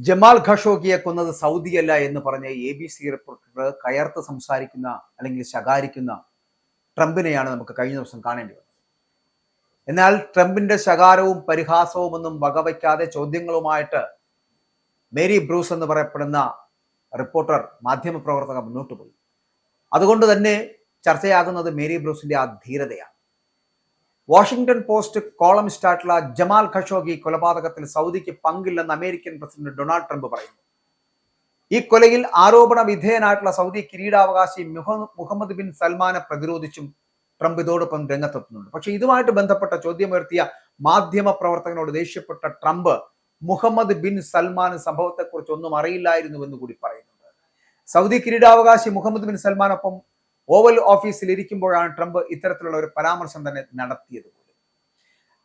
Jamal ഖഷോഗിയെ കൊന്നത് സൗദിയല്ല എന്ന് പറഞ്ഞ് ABC റിപ്പോർട്ടർ കയർത്ത് സംസാരിക്കുന്ന അല്ലെങ്കിൽ ശകാരിക്കുന്ന ട്രംപിനെയാണ് നമുക്ക് കഴിഞ്ഞ ദിവസം കാണേണ്ടി വന്നത്. എന്നാൽ ട്രംപിന്റെ ശകാരവും പരിഹാസവും ഒന്നും വകവയ്ക്കാതെ ചോദ്യങ്ങളുമായിട്ട് മേരി ബ്രൂസ് എന്ന് പറയപ്പെടുന്ന റിപ്പോർട്ടർ മാധ്യമപ്രവർത്തക മുന്നോട്ട് പോയി. അതുകൊണ്ട് തന്നെ ചർച്ചയാകുന്നത് മേരി ബ്രൂസിന്റെ ആ ധീരതയാണ്. വാഷിംഗ്ടൺ പോസ്റ്റ് കോളമിസ്റ്റായിട്ടുള്ള ജമാൽ ഖഷോഗി കൊലപാതകത്തിൽ സൗദിക്ക് പങ്കില്ലെന്ന് അമേരിക്കൻ പ്രസിഡന്റ് ഡൊണാൾഡ് ട്രംപ് പറയുന്നു. ഈ കൊലയിൽ ആരോപണ വിധേയനായിട്ടുള്ള സൗദി കിരീടാവകാശി മുഹമ്മദ് ബിൻ സൽമാനെ പ്രതിരോധിച്ചും ട്രംപ് ഇതോടൊപ്പം രംഗത്തെത്തുന്നുണ്ട്. പക്ഷെ ഇതുമായിട്ട് ബന്ധപ്പെട്ട ചോദ്യമുയർത്തിയ മാധ്യമ പ്രവർത്തകനോട് ദേഷ്യപ്പെട്ട ട്രംപ് മുഹമ്മദ് ബിൻ സൽമാൻ സംഭവത്തെക്കുറിച്ച് ഒന്നും അറിയില്ലായിരുന്നുവെന്ന് കൂടി പറയുന്നുണ്ട്. സൗദി കിരീടാവകാശി മുഹമ്മദ് ബിൻ സൽമാനൊപ്പം ഓവൽ ഓഫീസിൽ ഇരിക്കുമ്പോഴാണ് ട്രംപ് ഇത്തരത്തിലുള്ള ഒരു പരാമർശം തന്നെ നടത്തിയത് പോലും.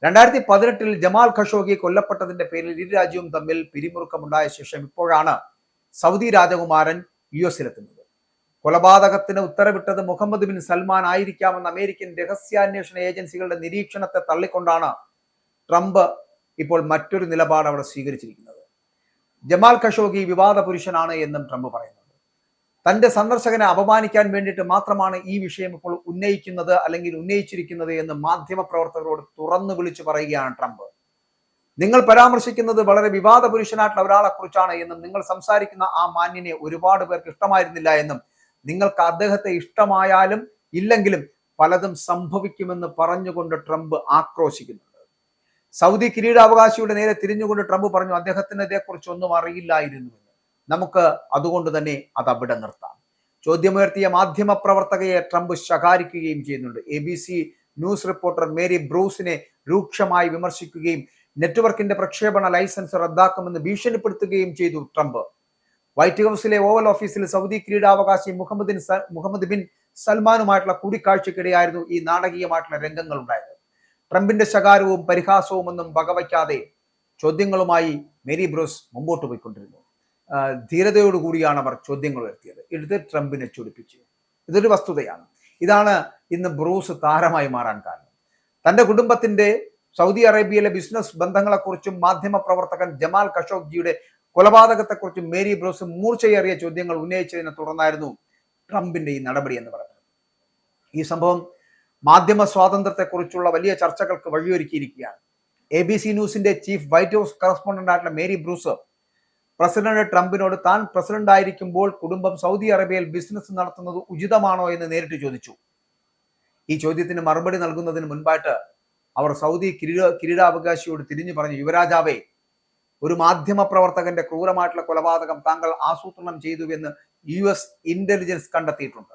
2018 ജമാൽ ഖഷോഗി കൊല്ലപ്പെട്ടതിന്റെ പേരിൽ ഇരു രാജ്യവും തമ്മിൽ പിരിമുറുക്കമുണ്ടായ ശേഷം ഇപ്പോഴാണ് സൗദി രാജകുമാരൻ US-ലെത്തുന്നത്. കൊലപാതകത്തിന് ഉത്തരവിട്ടത് മുഹമ്മദ് ബിൻ സൽമാൻ ആയിരിക്കാമെന്ന് അമേരിക്കൻ രഹസ്യാന്വേഷണ ഏജൻസികളുടെ നിരീക്ഷണത്തെ തള്ളിക്കൊണ്ടാണ് ട്രംപ് ഇപ്പോൾ മറ്റൊരു നിലപാട് അവിടെ സ്വീകരിച്ചിരിക്കുന്നത്. ജമാൽ ഖഷോഗി വിവാദ പുരുഷനാണ് എന്നും ട്രംപ് പറയുന്നുണ്ട്. തന്റെ സന്ദർശകനെ അപമാനിക്കാൻ വേണ്ടിയിട്ട് മാത്രമാണ് ഈ വിഷയം ഇപ്പോൾ ഉന്നയിക്കുന്നത് അല്ലെങ്കിൽ ഉന്നയിച്ചിരിക്കുന്നത് എന്ന് മാധ്യമ പ്രവർത്തകരോട് തുറന്നു വിളിച്ചു പറയുകയാണ് ട്രംപ്. നിങ്ങൾ പരാമർശിക്കുന്നത് വളരെ വിവാദ പുരുഷനായിട്ടുള്ള ഒരാളെ കുറിച്ചാണ് എന്നും നിങ്ങൾ സംസാരിക്കുന്ന ആ മാന്യനെ ഒരുപാട് പേർക്ക് ഇഷ്ടമായിരുന്നില്ല എന്നും നിങ്ങൾക്ക് അദ്ദേഹത്തെ ഇഷ്ടമായാലും ഇല്ലെങ്കിലും പലതും സംഭവിക്കുമെന്ന് പറഞ്ഞുകൊണ്ട് ട്രംപ് ആക്രോശിക്കുന്നുണ്ട്. സൗദി കിരീടാവകാശിയുടെ നേരെ തിരിഞ്ഞുകൊണ്ട് ട്രംപ് പറഞ്ഞു അദ്ദേഹത്തിന് ഇതേക്കുറിച്ച് ഒന്നും അറിയില്ലായിരുന്നുവെന്ന്. നമുക്ക് അതുകൊണ്ട് തന്നെ അത് അവിടെ നിർത്താം. ചോദ്യമുയർത്തിയ മാധ്യമ പ്രവർത്തകയെ ട്രംപ് ശകാരിക്കുകയും ചെയ്യുന്നുണ്ട്. ABC ന്യൂസ് റിപ്പോർട്ടർ മേരി ബ്രൂസിനെ രൂക്ഷമായി വിമർശിക്കുകയും നെറ്റ്വർക്കിന്റെ പ്രക്ഷേപണ ലൈസൻസ് റദ്ദാക്കുമെന്ന് ഭീഷണിപ്പെടുത്തുകയും ചെയ്തു ട്രംപ്. വൈറ്റ് ഹൗസിലെ ഓവൽ ഓഫീസിൽ സൗദി കിരീടാവകാശി മുഹമ്മദ് ബിൻ സൽമാനുമായിട്ടുള്ള കൂടിക്കാഴ്ചക്കിടെയായിരുന്നു ഈ നാടകീയമായിട്ടുള്ള രംഗങ്ങൾ ഉണ്ടായത്. ട്രംപിന്റെ ശകാരവും പരിഹാസവും ഒന്നും വകവയ്ക്കാതെ ചോദ്യങ്ങളുമായി മേരി ബ്രൂസ് മുമ്പോട്ട് പോയിക്കൊണ്ടിരുന്നു. ധീരതയോടുകൂടിയാണ് അവർ ചോദ്യങ്ങൾ ഉയർത്തിയത്. എടുത്ത് ട്രംപിനെ ചൊടിപ്പിച്ചു. ഇതൊരു വസ്തുതയാണ്. ഇതാണ് ഇന്ന് ബ്രൂസ് താരമായി മാറാൻ കാരണം. തന്റെ കുടുംബത്തിന്റെ സൗദി അറേബ്യയിലെ ബിസിനസ് ബന്ധങ്ങളെക്കുറിച്ചും മാധ്യമ പ്രവർത്തകൻ ജമാൽ ഖഷോഗിയുടെ കൊലപാതകത്തെക്കുറിച്ചും മേരി ബ്രൂസ് മൂർച്ചയേറിയ ചോദ്യങ്ങൾ ഉന്നയിച്ചതിനെ തുടർന്നായിരുന്നു ട്രംപിന്റെ ഈ നടപടി എന്ന് പറയുന്നത്. ഈ സംഭവം മാധ്യമ സ്വാതന്ത്ര്യത്തെക്കുറിച്ചുള്ള വലിയ ചർച്ചകൾക്ക് വഴിയൊരുക്കിയിരിക്കുകയാണ്. ABC ന്യൂസിന്റെ ചീഫ് വൈറ്റ് ഹൗസ് കറസ്പോണ്ടന്റ് ആയിട്ടുള്ള മേരി ബ്രൂസ് പ്രസിഡന്റ് ട്രംപിനോട് താൻ പ്രസിഡന്റ് ആയിരിക്കുമ്പോൾ കുടുംബം സൗദി അറേബ്യയിൽ ബിസിനസ് നടത്തുന്നത് ഉചിതമാണോ എന്ന് നേരിട്ട് ചോദിച്ചു. ഈ ചോദ്യത്തിന് മറുപടി നൽകുന്നതിന് മുൻപായിട്ട് അവർ സൗദി കിരീടാവകാശിയോട് തിരിഞ്ഞു പറഞ്ഞു, യുവരാജാവേ, ഒരു മാധ്യമ പ്രവർത്തകന്റെ ക്രൂരമായിട്ടുള്ള കൊലപാതകം താങ്കൾ ആസൂത്രണം ചെയ്തുവെന്ന് US ഇന്റലിജൻസ് കണ്ടെത്തിയിട്ടുണ്ട്.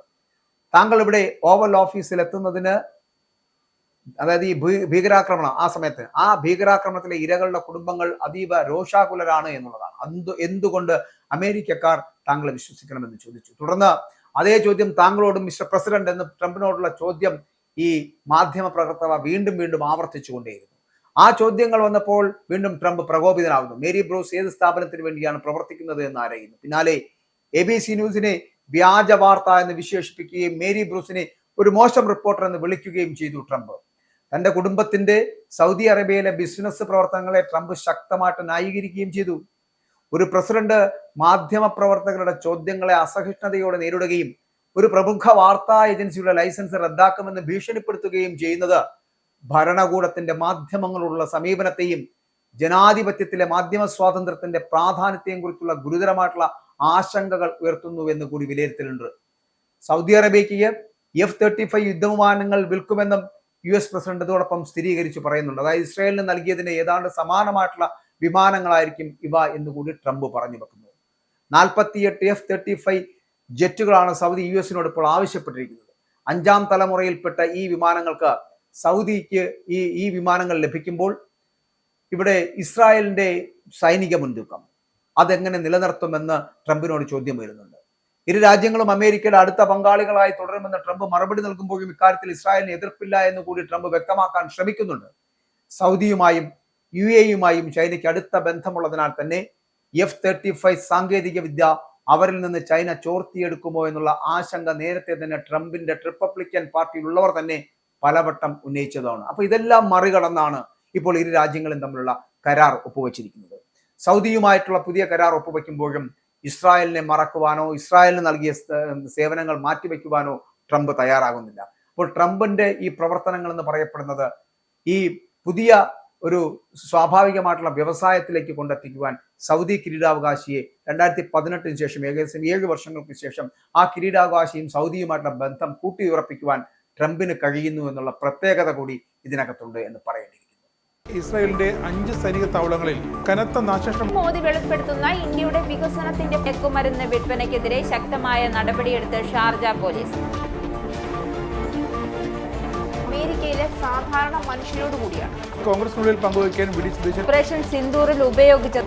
താങ്കൾ ഇവിടെ ഓവൽ ഓഫീസിൽ എത്തുന്നതിന്, അതായത് ഈ ഭീകരാക്രമണം, ആ സമയത്ത് ആ ഭീകരാക്രമണത്തിലെ ഇരകളുടെ കുടുംബങ്ങൾ അതീവ രോഷാകുലരാണ് എന്നുള്ളതാണ്. എന്തുകൊണ്ട് അമേരിക്കക്കാർ താങ്കളെ വിശ്വസിക്കണമെന്ന് ചോദിച്ചു. തുടർന്ന് അതേ ചോദ്യം താങ്കളോടും മിസ്റ്റർ പ്രസിഡന്റ് എന്ന് ട്രംപിനോടുള്ള ചോദ്യം ഈ മാധ്യമ പ്രവർത്തക വീണ്ടും ആവർത്തിച്ചുകൊണ്ടേയിരുന്നു. ആ ചോദ്യങ്ങൾ വന്നപ്പോൾ വീണ്ടും ട്രംപ് പ്രകോപിതനാകുന്നു. മേരി ബ്രൂസ് ഏത് സ്ഥാപനത്തിന് വേണ്ടിയാണ് പ്രവർത്തിക്കുന്നത് എന്ന് ആരായുന്നു. പിന്നാലെ ABC ന്യൂസിനെ വ്യാജ വാർത്ത എന്ന് വിശേഷിപ്പിക്കുകയും മേരി ബ്രൂസിനെ ഒരു മോശം റിപ്പോർട്ടർ എന്ന് വിളിക്കുകയും ചെയ്തു ട്രംപ്. തന്റെ കുടുംബത്തിന്റെ സൗദി അറേബ്യയിലെ ബിസിനസ് പ്രവർത്തനങ്ങളെ ട്രംപ് ശക്തമായിട്ട് ന്യായീകരിക്കുകയും ചെയ്തു. ഒരു പ്രസിഡന്റ് മാധ്യമ പ്രവർത്തകരുടെ ചോദ്യങ്ങളെ അസഹിഷ്ണുതയോടെ നേരിടുകയും ഒരു പ്രമുഖ വാർത്താ ഏജൻസിയുടെ ലൈസൻസ് റദ്ദാക്കുമെന്ന് ഭീഷണിപ്പെടുത്തുകയും ചെയ്യുന്നത് ഭരണകൂടത്തിന്റെ മാധ്യമങ്ങളോടുള്ള സമീപനത്തെയും ജനാധിപത്യത്തിലെ മാധ്യമ സ്വാതന്ത്ര്യത്തിന്റെ പ്രാധാന്യത്തെയും കുറിച്ചുള്ള ഗുരുതരമായിട്ടുള്ള ആശങ്കകൾ ഉയർത്തുന്നുവെന്ന് കൂടി വിലയിരുത്തലുണ്ട്. സൗദി അറേബ്യയ്ക്ക് F-35 യുദ്ധവിമാനങ്ങൾ വിൽക്കുമെന്നും US പ്രസിഡന്റ് ഇതോടൊപ്പം സ്ഥിരീകരിച്ചു പറയുന്നുണ്ട്. അതായത് ഇസ്രായേലിന് നൽകിയതിന് ഏതാണ്ട് സമാനമായിട്ടുള്ള വിമാനങ്ങളായിരിക്കും ഇവ എന്നുകൂടി ട്രംപ് പറഞ്ഞു വെക്കുന്നു. 48 F-35 ജെറ്റുകളാണ് സൗദി US-നോട് ഇപ്പോൾ ആവശ്യപ്പെട്ടിരിക്കുന്നത്. 5ാം തലമുറയിൽപ്പെട്ട ഈ വിമാനങ്ങൾക്ക് സൗദിക്ക് ഈ വിമാനങ്ങൾ ലഭിക്കുമ്പോൾ ഇവിടെ ഇസ്രായേലിന്റെ സൈനിക മുൻതൂക്കം അതെങ്ങനെ നിലനിർത്തുമെന്ന് ട്രംപിനോട് ചോദ്യം വരുന്നുണ്ട്. ഇരു രാജ്യങ്ങളും അമേരിക്കയുടെ അടുത്ത പങ്കാളികളായി തുടരുമെന്ന് ട്രംപ് മറുപടി നൽകുമ്പോഴും ഇക്കാര്യത്തിൽ ഇസ്രായേലിന് എതിർപ്പില്ല എന്ന് കൂടി ട്രംപ് വ്യക്തമാക്കാൻ ശ്രമിക്കുന്നുണ്ട്. സൗദിയുമായും UAEയുമായും ചൈനയ്ക്ക് അടുത്ത ബന്ധമുള്ളതിനാൽ തന്നെ F-35 സാങ്കേതിക വിദ്യ അവരിൽ നിന്ന് ചൈന ചോർത്തിയെടുക്കുമോ എന്നുള്ള ആശങ്ക നേരത്തെ തന്നെ ട്രംപിന്റെ റിപ്പബ്ലിക്കൻ പാർട്ടിയിലുള്ളവർ തന്നെ പലവട്ടം ഉന്നയിച്ചതാണ്. അപ്പൊ ഇതെല്ലാം മറികടന്നാണ് ഇപ്പോൾ ഇരു രാജ്യങ്ങളും തമ്മിലുള്ള കരാർ ഒപ്പുവെച്ചിരിക്കുന്നത്. സൗദിയുമായിട്ടുള്ള പുതിയ കരാർ ഒപ്പുവെക്കുമ്പോഴും ഇസ്രായേലിനെ മറക്കുവാനോ ഇസ്രായേലിന് നൽകിയ സേവനങ്ങൾ മാറ്റിവെക്കുവാനോ ട്രംപ് തയ്യാറാകുന്നില്ല. അപ്പോൾ ട്രംപിന്റെ ഈ പ്രവർത്തനങ്ങൾ എന്ന് പറയപ്പെടുന്നത് ഈ പുതിയ ഒരു സ്വാഭാവികമായിട്ടുള്ള വ്യവസായത്തിലേക്ക് കൊണ്ടെത്തിക്കുവാൻ സൗദി കിരീടാവകാശിയെ 2018 ശേഷം ഏകദേശം 7 വർഷങ്ങൾക്ക് ശേഷം ആ കിരീടാവകാശിയും സൗദിയുമായിട്ടുള്ള ബന്ധം കൂട്ടിയുറപ്പിക്കുവാൻ ട്രംപിന് കഴിയുന്നു എന്നുള്ള പ്രത്യേകത കൂടി ഇതിനകത്തുണ്ട് എന്ന് പറയേണ്ടിയിരിക്കുന്നു. ഇസ്രായേലിന്റെ 5 സൈനിക താവളങ്ങളിൽ കനത്ത നാശനഷ്ടം. മോദി വെളിപ്പെടുത്തുന്ന ഇന്ത്യയുടെ വികസനത്തിന്റെ മയക്കുമരുന്ന് വിൽപ്പനയ്ക്കെതിരെ ശക്തമായ നടപടിയെടുത്ത് ഷാർജ പോലീസ്. അമേരിക്കയിലെ സാധാരണ മനുഷ്യരോട് കൂടിയാണ് കോൺഗ്രസിനുള്ളിൽ പങ്കുവയ്ക്കാൻ വി ഡി സതീശൻ ഓപ്പറേഷൻ സിന്ദൂറിൽ ഉപയോഗിച്ച